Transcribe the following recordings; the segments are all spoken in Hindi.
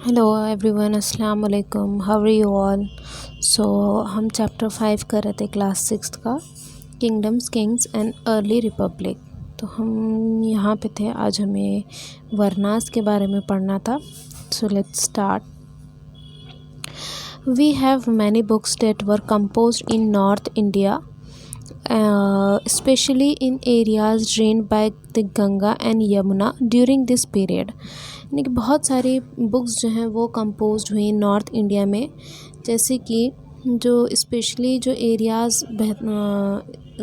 हेलो एवरीवन, अस्सलाम वालेकुम। How are you all? हम चैप्टर 5 कर रहे थे क्लास 6 का, kingdoms, kings and early republic. तो हम यहाँ पे थे। आज हमें वर्नास के बारे में पढ़ना था। So let's start. We have many books that were composed in north India, especially in areas drained by the Ganga and Yamuna during this period. यानी कि बहुत सारी बुक्स जो हैं वो कंपोज हुई नॉर्थ इंडिया में, जैसे कि जो स्पेशली जो एरियाज़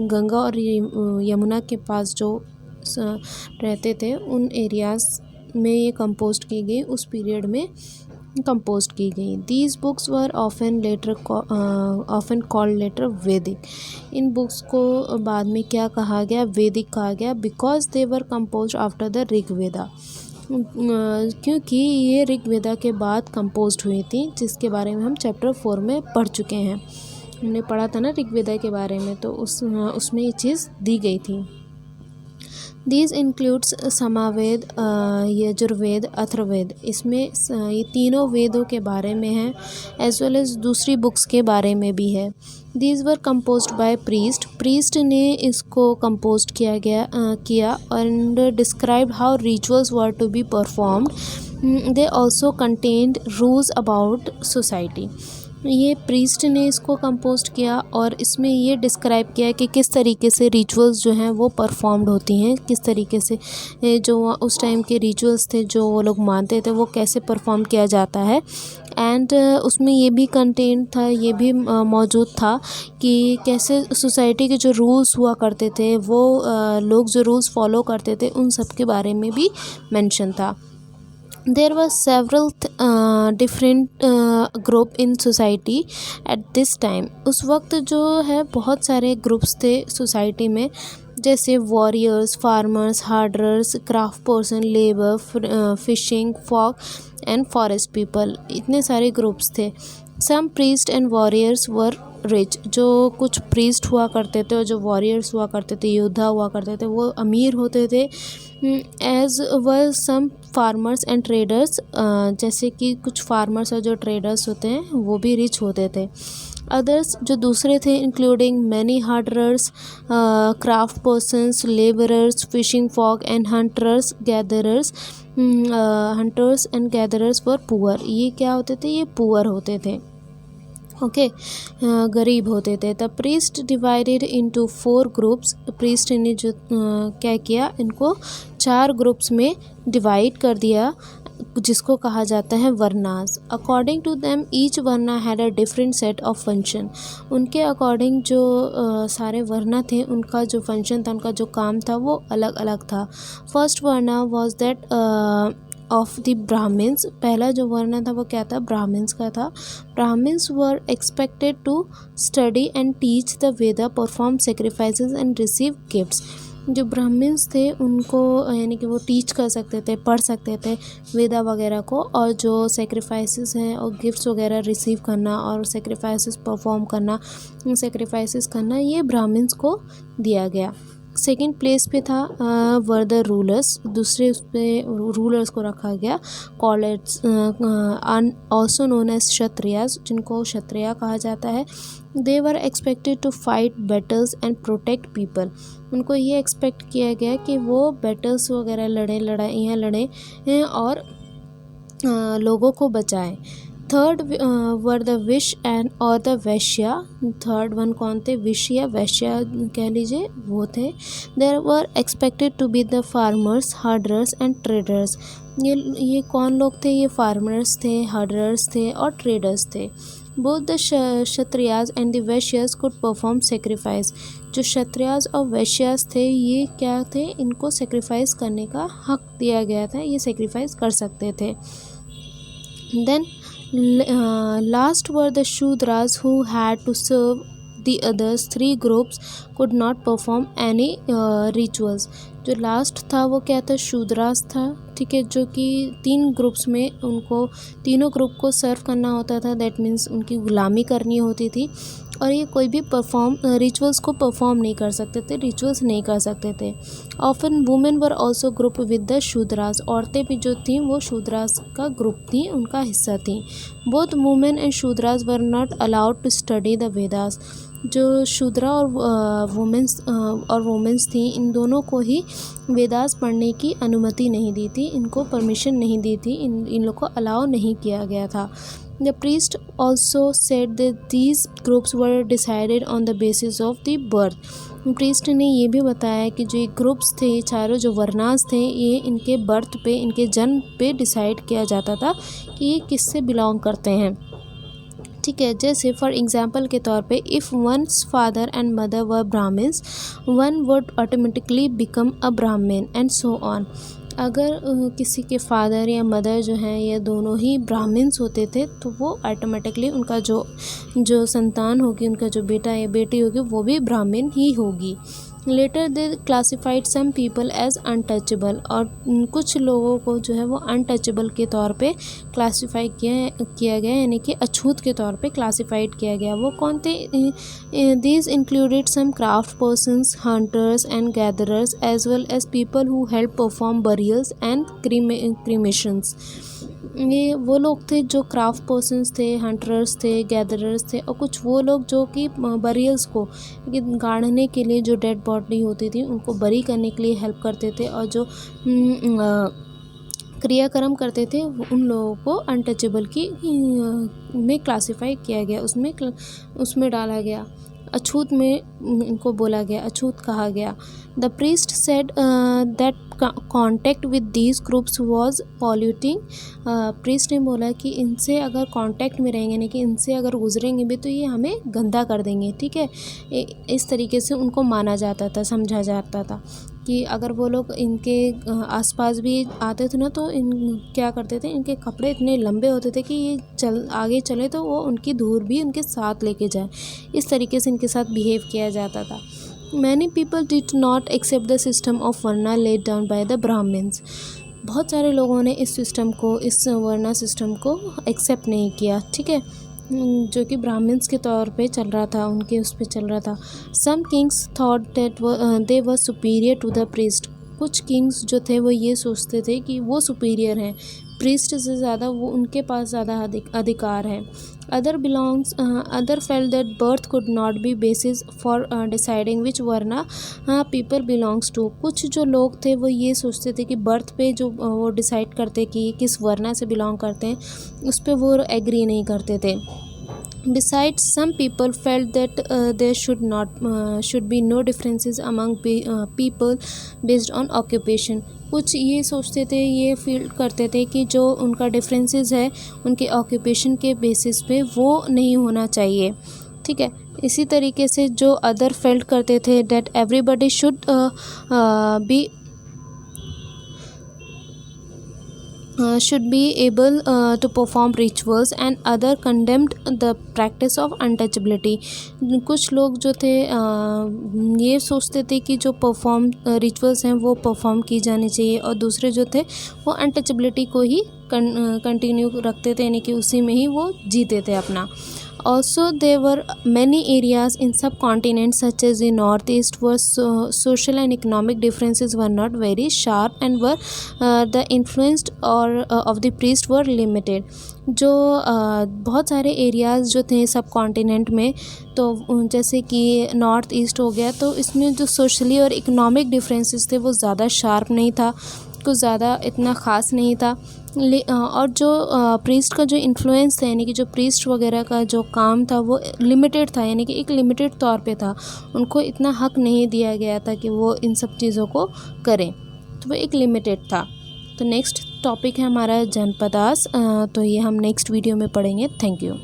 गंगा और यमुना के पास जो रहते थे उन एरियाज़ में ये कंपोज की गई, उस पीरियड में कंपोज की गई। These books were often called later Vedic. In books को बाद में क्या कहा गया? वैदिक कहा गया, because they were compose after the Rigveda. क्योंकि ये ऋग्वेदा के बाद कंपोज हुई थी, जिसके बारे में हम चैप्टर 4 में पढ़ चुके हैं। हमने पढ़ा था ना ऋग्वेदा के बारे में, तो उसमें ये चीज़ दी गई थी। These includes Samaveda, Yajurveda, Atharvaveda. इसमें ये तीनों वेदों के बारे में है, एज वेल एज दूसरी बुक्स के बारे में भी है। These were composed by priest ने इसको कंपोज किया and described how rituals were to be performed. They also contained rules about society. ये प्रीस्ट ने इसको कंपोज किया और इसमें ये डिस्क्राइब किया कि किस तरीके से रिचुअल्स जो हैं वो परफॉर्म्ड होती हैं, किस तरीके से जो उस टाइम के रिचुअल्स थे जो वो लोग मानते थे वो कैसे परफॉर्म किया जाता है। एंड उसमें ये भी कंटेंट था, ये भी मौजूद था कि कैसे सोसाइटी के जो रूल्स हुआ करते थे वो लोग जो रूल्स फॉलो करते थे उन सब के बारे में भी मेंशन था। There were several different group in society at this time. उस वक्त जो है बहुत सारे ग्रुप्स थे सोसाइटी में, जैसे warriors, farmers, herders, craft person, labour, fishing folk and forest people. इतने सारे ग्रुप्स थे। Some priest and warriors were rich. जो कुछ प्रीस्ट हुआ करते थे और जो वॉरियर्स हुआ करते थे, योद्धा हुआ करते थे, वो अमीर होते थे। As well some farmers and traders, जैसे कि कुछ फार्मर्स और जो ट्रेडर्स होते हैं वो भी रिच होते थे। अदर्स जो दूसरे थे including many herders, craft persons, labourers, fishing folk and hunters and gatherers were poor. ये क्या होते थे? ये पुअर होते थे, ओके, गरीब होते थे। The priest divided into 4 groups. Priest ने जो क्या किया, इनको 4 ग्रुप्स में डिवाइड कर दिया, जिसको कहा जाता है varnas. According to them each varna had a different set of function. उनके अकॉर्डिंग जो सारे वर्ना थे, उनका जो फंक्शन था, उनका जो काम था, वो अलग अलग था। First varna was that of the Brahmins. पहला जो वर्ण था वो क्या था? ब्राह्मण्स का था। Brahmins were expected to study and teach the Vedas, perform sacrifices and receive gifts. जो ब्राह्मण्स थे उनको यानी कि वो टीच कर सकते थे, पढ़ सकते थे वेदा वगैरह को, और जो सेक्रीफाइसेस हैं और गिफ्ट्स वगैरह रिसीव करना और सेक्रीफाइसेस परफॉर्म करना, सेक्रीफाइसेस करना, ये ब्राह्मण्स को दिया गया। सेकेंड प्लेस पे था वर द रूलर्स। दूसरे उस पर रूलर्स को रखा गया, college also known as Kshatriyas, जिनको क्षत्रिया कहा जाता है। They were expected to fight battles and protect people. उनको ये एक्सपेक्ट किया गया कि वो बैटल्स वगैरह लड़ाइयाँ लड़ें और लोगों को बचाएं। Third were the Vish and और द वैश्या। थर्ड वन कौन थे? विश या वैश्या कह लीजिए, वो थे। There were expected to be the farmers, herders and traders. ये कौन लोग थे? ये फार्मर्स थे, हार्डरर्स थे और ट्रेडर्स थे। Both the Kshatriyas and the Vaishyas could perform sacrifice. जो क्षत्रियाज और वैश्यास थे, ये क्या थे? इनको सेक्रीफाइस करने का हक दिया गया था, ये सेक्रीफाइस कर सकते थे। Then last were the Shudras, who had to serve the others 3 groups could not perform any rituals. जो लास्ट था वो क्या था? शूद्रास था, ठीक है, जो कि 3 ग्रुप्स में उनको तीनों ग्रुप को सर्व करना होता था। दैट मीन्स उनकी गुलामी करनी होती थी और ये कोई भी रिचुअल्स को परफॉर्म नहीं कर सकते थे, रिचुअल्स नहीं कर सकते थे। Often women were also group with the Shudras, औरतें भी जो थीं वो शूद्रास का ग्रुप थी, उनका हिस्सा थी। Both women and Shudras were not allowed to study the Vedas, जो शूद्रा और वुमेन्स थी, इन दोनों को ही वेदास पढ़ने की अनुमति नहीं दी थी, इनको परमिशन नहीं दी थी, इन लोग को अलाउ नहीं किया गया था। The priest also said that these groups were decided on the basis of the birth. Priest ने ये भी बताया कि जो ये ग्रुप्स थे, चारों जो वर्णास थे, ये इनके बर्थ पे, इनके जन्म पे डिसाइड किया जाता था कि ये किससे बिलोंग करते हैं। ठीक है, जैसे फॉर एग्जांपल के तौर पे if one's father and mother were Brahmins, one would automatically become a Brahmin and so on. अगर किसी के फादर या मदर जो हैं ये दोनों ही ब्राह्मण्स होते थे तो वो ऑटोमेटिकली उनका जो संतान होगी, उनका जो बेटा या बेटी होगी, वो भी ब्राह्मण ही होगी। Later they classified some people as untouchable, और कुछ लोगों को जो है वो अनटचेबल के तौर पे क्लासिफाई किया गया, यानी कि अछूत के तौर पे क्लासिफाइड किया गया। वो कौन थे? These included some craft persons, hunters and gatherers as well as people who help perform burials and cremations. ये वो लोग थे जो क्राफ्ट पर्सनस थे, हंटर्स थे, गैदरर्स थे, और कुछ वो लोग जो कि बरियल्स को गाड़ने के लिए, जो डेड बॉडी होती थी उनको बरी करने के लिए हेल्प करते थे, और जो क्रियाक्रम करते थे उन लोगों को अनटचेबल की में क्लासिफाई किया गया, उसमें डाला गया, अछूत में इनको बोला गया, अछूत कहा गया। The priest said that contact with these groups was polluting. Priest ने बोला कि इनसे अगर कांटेक्ट में रहेंगे, यानी कि इनसे अगर गुजरेंगे भी तो ये हमें गंदा कर देंगे। ठीक है, इस तरीके से उनको माना जाता था, समझा जाता था कि अगर वो लोग इनके आसपास भी आते थे ना तो क्या करते थे, इनके कपड़े इतने लंबे होते थे कि ये आगे चले तो वो उनकी धूल भी उनके साथ लेके जाए, इस तरीके से इनके साथ बिहेव किया जाता था। Many people did not accept the system of varna laid down by the Brahmins. बहुत सारे लोगों ने इस वर्ना सिस्टम को एक्सेप्ट नहीं किया। ठीक है, जो कि ब्राह्मण्स के तौर पे चल रहा था, उनके उस पे चल रहा था। Some kings thought that they were superior to the priest. कुछ किंग्स जो थे वो ये सोचते थे कि वो सुपीरियर हैं, प्रीस्ट से ज़्यादा वो उनके पास ज़्यादा अधिकार है। Other felt that birth could not be basis for deciding which varna people belongs to. कुछ जो लोग थे वो ये सोचते थे कि बर्थ पे जो वो डिसाइड करते कि किस वर्ना से बिलोंग करते हैं, उस पर वो एग्री नहीं करते थे। Besides, some people felt that there should be no differences among people based on occupation. कुछ ये सोचते थे, ये फील करते थे कि जो उनका डिफरेंसेस है उनके ऑक्यूपेशन के बेसिस पे वो नहीं होना चाहिए। ठीक है, इसी तरीके से जो अदर फेल्ट करते थे that everybody should be able to perform rituals, and other condemned the practice of untouchability. कुछ लोग जो थे ये सोचते थे कि जो रिचुअल्स हैं वो परफॉर्म की जानी चाहिए, और दूसरे जो थे वो अनटचबिलिटी को ही कंटिन्यू रखते थे, यानी कि उसी में ही वो जीते थे अपना। Also, there were many areas in subcontinent such as the northeast where social and economic differences were not very sharp and were the influence of the priest were limited. जो बहुत सारे एरियाज़ जो थे सब कॉन्टिनेंट में, तो जैसे कि नॉर्थ ईस्ट हो गया, तो इसमें जो सोशली और इकोनॉमिक डिफरेंसेस थे वो ज़्यादा शार्प नहीं था, कुछ ज़्यादा इतना ख़ास नहीं था। और जो प्रीस्ट का जो इन्फ्लुएंस था, यानी कि जो प्रीस्ट वगैरह का जो काम था वो लिमिटेड था, यानी कि एक लिमिटेड तौर पे था, उनको इतना हक नहीं दिया गया था कि वो इन सब चीज़ों को करें, तो वो एक लिमिटेड था। तो नेक्स्ट टॉपिक है हमारा जनपदास, तो ये हम नेक्स्ट वीडियो में पढ़ेंगे। Thank you.